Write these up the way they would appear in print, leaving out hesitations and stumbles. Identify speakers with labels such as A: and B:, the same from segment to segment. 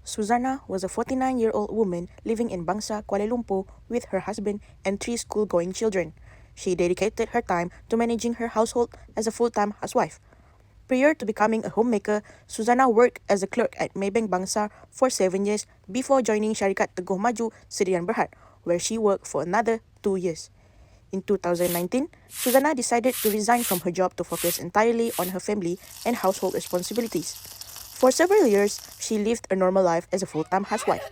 A: Suzana was a 49-year-old woman living in Bangsa, Kuala Lumpur with her husband and 3 school-going children. She dedicated her time to managing her household as a full-time housewife. Prior to becoming a homemaker, Suzana worked as a clerk at Maybank Bangsa for 7 years before joining Syarikat Teguh Maju Sdn Berhad, where she worked for another 2 years. In 2019, Suzana decided to resign from her job to focus entirely on her family and household responsibilities. For several years, she lived a normal life as a full-time housewife.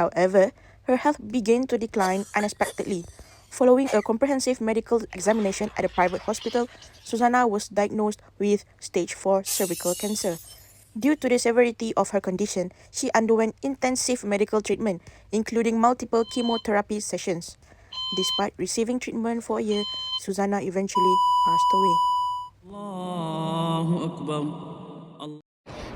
A: However, her health began to decline unexpectedly. Following a comprehensive medical examination at a private hospital, Suzana was diagnosed with stage 4 cervical cancer. Due to the severity of her condition, she underwent intensive medical treatment, including multiple chemotherapy sessions. Despite receiving treatment for a year, Suzana eventually passed away.
B: Allahu Akbar.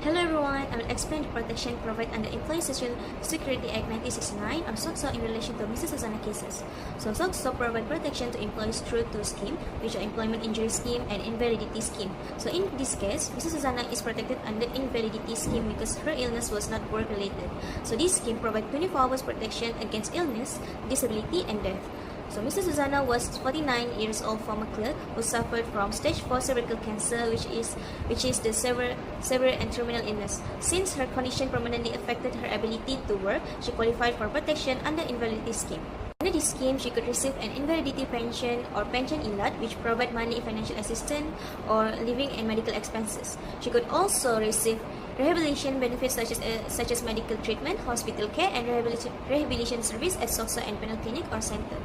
C: Hello everyone, I will explain the protection provided under Employee Social Security Act 1969 or SOCSO in relation to Mrs. Suzana cases. So SOCSO provide protection to employees through two schemes, which are Employment Injury Scheme and Invalidity Scheme. So in this case, Mrs. Suzana is protected under Invalidity Scheme because her illness was not work-related. So this scheme provides 24 hours protection against illness, disability and death. So Mrs. Suzana was 49 years old former clerk who suffered from stage 4 cervical cancer, which is the severe and terminal illness. Since her condition permanently affected her ability to work, she qualified for protection under invalidity scheme. Under this scheme, she could receive an invalidity pension or pension ilat, which provide money financial assistance or living and medical expenses. She could also receive rehabilitation benefits such as medical treatment, hospital care, and rehabilitation service at SOCSO and penal clinic or center.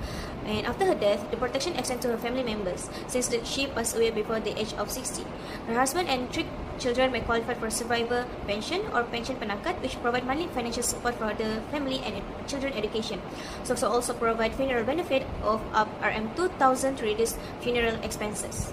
C: And after her death, the protection extends to her family members since she passed away before the age of 60. Her husband and 3 children may qualify for survivor pension or pension penakat, which provide monthly financial support for the family and children education. SOCSO also provide funeral benefit of up RM2,000 to reduce funeral expenses.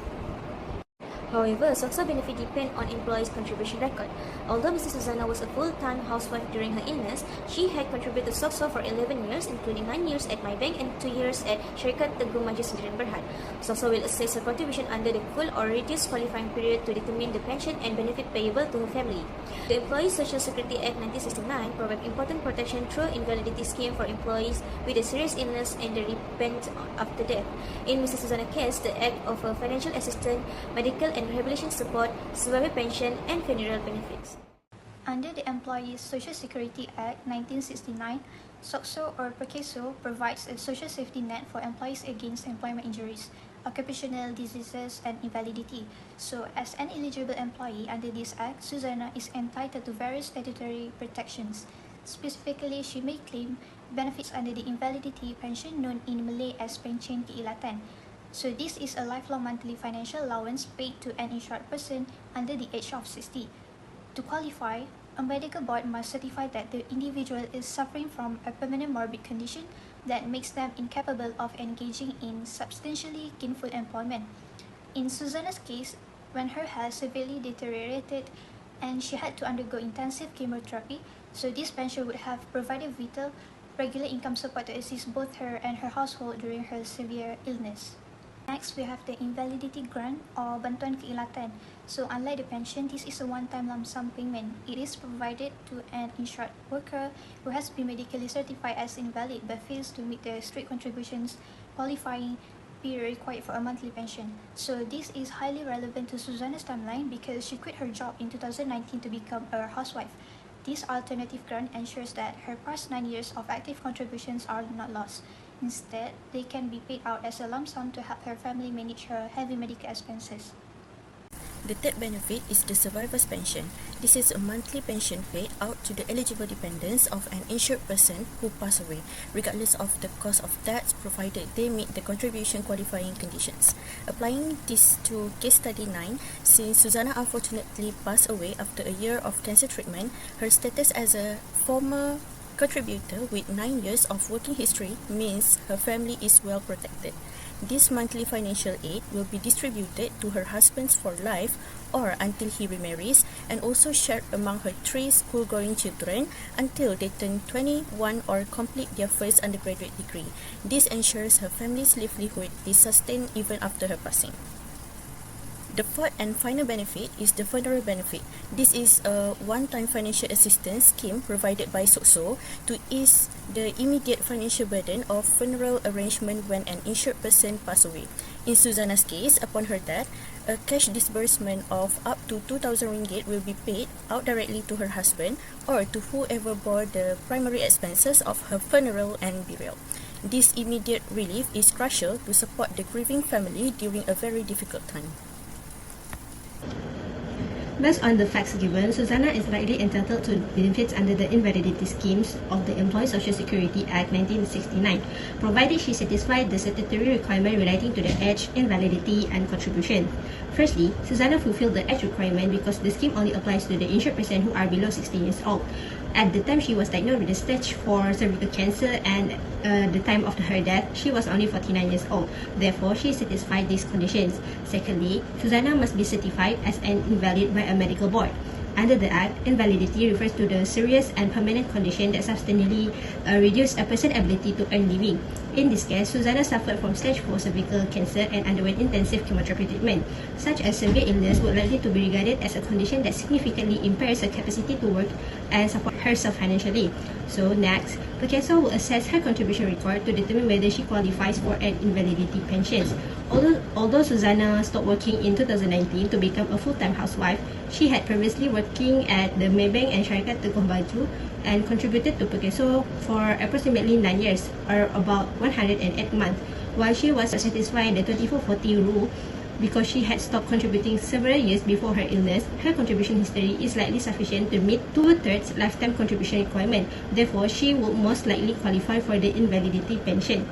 C: However, SOCSO benefit depend on employees' contribution record. Although Mrs. Suzana was a full-time housewife during her illness, she had contributed to SOCSO for 11 years, including 9 years at Maybank and 2 years at Syarikat Teguh Maju Sdn Berhad. SOCSO will assess her contribution under the full or reduced qualifying period to determine the pension and benefit payable to her family. The Employee Social Security Act 1969 provides important protection through invalidity scheme for employees with a serious illness and the repent after death. In Mrs. Suzana's case, the Act offers financial assistance, medical and rehabilitation support, survivor pension, and funeral benefits.
D: Under the Employee Social Security Act 1969, SOCSO or PERCASO provides a social safety net for employees against employment injuries, occupational diseases, and invalidity. So, as an eligible employee under this Act, Suzana is entitled to various statutory protections. Specifically, she may claim benefits under the invalidity pension known in Malay as Pencen Keilatan. So this is a lifelong monthly financial allowance paid to an insured person under the age of 60. To qualify, a medical board must certify that the individual is suffering from a permanent morbid condition that makes them incapable of engaging in substantially gainful employment. In Suzana's case, when her health severely deteriorated and she had to undergo intensive chemotherapy, so this pension would have provided vital, regular income support to assist both her and her household during her severe illness. Next, we have the invalidity grant or bantuan keilatan. So unlike the pension, this is a one-time lump sum payment. It is provided to an insured worker who has been medically certified as invalid but fails to meet the strict contributions qualifying period required for a monthly pension. So this is highly relevant to Suzana's timeline because she quit her job in 2019 to become a housewife. This alternative grant ensures that her past 9 years of active contributions are not lost. Instead, they can be paid out as a lump sum to help her family manage her heavy medical expenses.
E: The third benefit is the survivor's pension. This is a monthly pension paid out to the eligible dependents of an insured person who passed away, regardless of the cause of death, provided they meet the contribution qualifying conditions. Applying this to case study 9, since Suzana unfortunately passed away after a year of cancer treatment, her status as a former contributor with 9 years of working history means her family is well protected. This monthly financial aid will be distributed to her husband for life or until he remarries, and also shared among her 3 school-going children until they turn 21 or complete their first undergraduate degree. This ensures her family's livelihood is sustained even after her passing. The fourth and final benefit is the funeral benefit. This is a one-time financial assistance scheme provided by SOCSO to ease the immediate financial burden of funeral arrangement when an insured person passes away. In Suzana's case, upon her death, a cash disbursement of up to 2,000 ringgit will be paid out directly to her husband or to whoever bore the primary expenses of her funeral and burial. This immediate relief is crucial to support the grieving family during a very difficult time.
F: Based on the facts given, Suzana is likely entitled to benefits under the invalidity schemes of the Employees Social Security Act 1969, provided she satisfied the statutory requirement relating to the age, invalidity, and contribution. Firstly, Suzana fulfilled the age requirement because the scheme only applies to the insured person who are below 16 years old. At the time she was diagnosed with a stage 4 cervical cancer and the time of her death, she was only 49 years old. Therefore, she satisfied these conditions. Secondly, Suzana must be certified as an invalid by a medical board. Under the Act, invalidity refers to the serious and permanent condition that substantially reduces a person's ability to earn living. In this case, Suzana suffered from stage 4 cervical cancer and underwent intensive chemotherapy treatment. Such a severe illness would likely to be regarded as a condition that significantly impairs her capacity to work and support herself financially. So next, PERCASO will assess her contribution record to determine whether she qualifies for an invalidity pension. Although Suzana stopped working in 2019 to become a full-time housewife, she had previously working at the Maybank and Syarikat Teguh Baju and contributed to PERCASO for approximately 9 years, or about 108 months, while she was satisfying the 24/40 rule. Because she had stopped contributing several years before her illness, her contribution history is likely sufficient to meet 2/3 lifetime contribution requirement. Therefore, she would most likely qualify for the invalidity pension.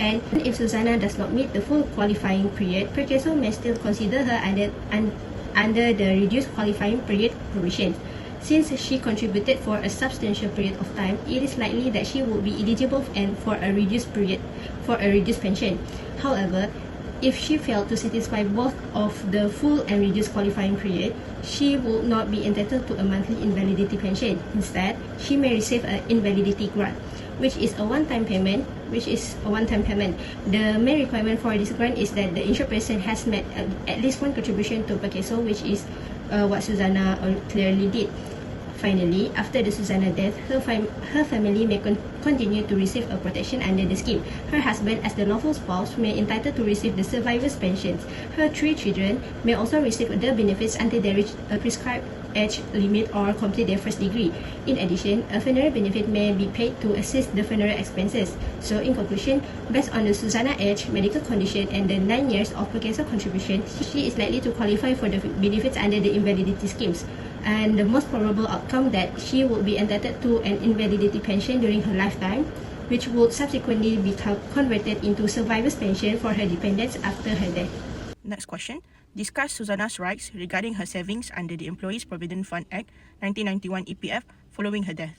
F: And if Suzana does not meet the full qualifying period, PERCASO may still consider her under the reduced qualifying period provision. Since she contributed for a substantial period of time, it is likely that she would be eligible for a reduced pension. However, if she failed to satisfy both of the full and reduced qualifying period, she would not be entitled to a monthly invalidity pension. Instead, she may receive an invalidity grant, which is a one-time payment. The main requirement for this grant is that the insured person has made at least one contribution to PERCASO, which is what Suzana clearly did. Finally, after the Suzana death, her family may continue to receive a protection under the scheme. Her husband, as the lawful spouse, may entitled to receive the survivor's pensions. Her 3 children may also receive the benefits until they reach a prescribed age limit or complete their first degree. In addition, a funeral benefit may be paid to assist the funeral expenses. So, in conclusion, based on the Suzana age, medical condition, and the 9 years of PERCASO contribution, she is likely to qualify for the benefits under the invalidity schemes. And the most probable outcome that she would be entitled to an invalidity pension during her lifetime, which would subsequently be converted into survivor's pension for her dependents after her death.
A: Next question. Discuss Suzana's rights regarding her savings under the Employees Provident Fund Act 1991 EPF following her death.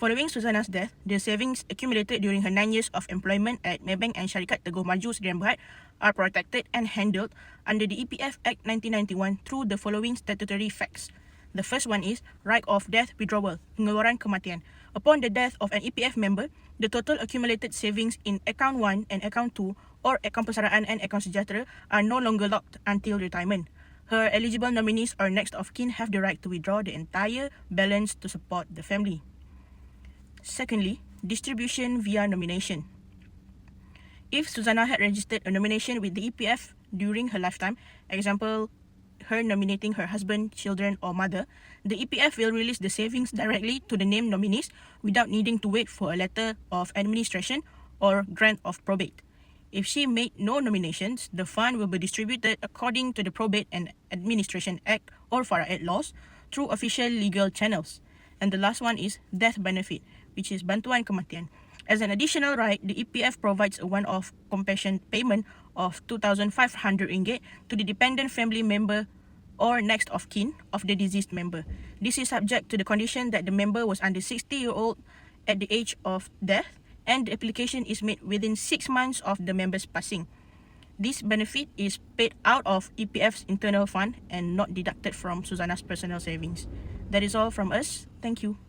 A: Following Suzana's death, the savings accumulated during her 9 years of employment at Maybank and Syarikat Teguh Maju Sdn Bhd are protected and handled under the EPF Act 1991 through the following statutory facts. The first one is right of death withdrawal, pengeluaran kematian. Upon the death of an EPF member, the total accumulated savings in Account 1 and Account 2 or Account Persaraan and Account Sejahtera are no longer locked until retirement. Her eligible nominees or next of kin have the right to withdraw the entire balance to support the family. Secondly, distribution via nomination. If Suzana had registered a nomination with the EPF during her lifetime, example, her nominating her husband, children, or mother, the EPF will release the savings directly to the named nominees without needing to wait for a letter of administration or grant of probate. If she made no nominations, the fund will be distributed according to the Probate and Administration Act or Faraid laws through official legal channels. And the last one is death benefit, which is bantuan kematian. As an additional right, the EPF provides a one-off compassion payment of 2,500 ringgit to the dependent family member or next of kin of the deceased member. This is subject to the condition that the member was under 60-year-old at the age of death and the application is made within 6 months of the member's passing. This benefit is paid out of EPF's internal fund and not deducted from Suzana's personal savings. That is all from us. Thank you.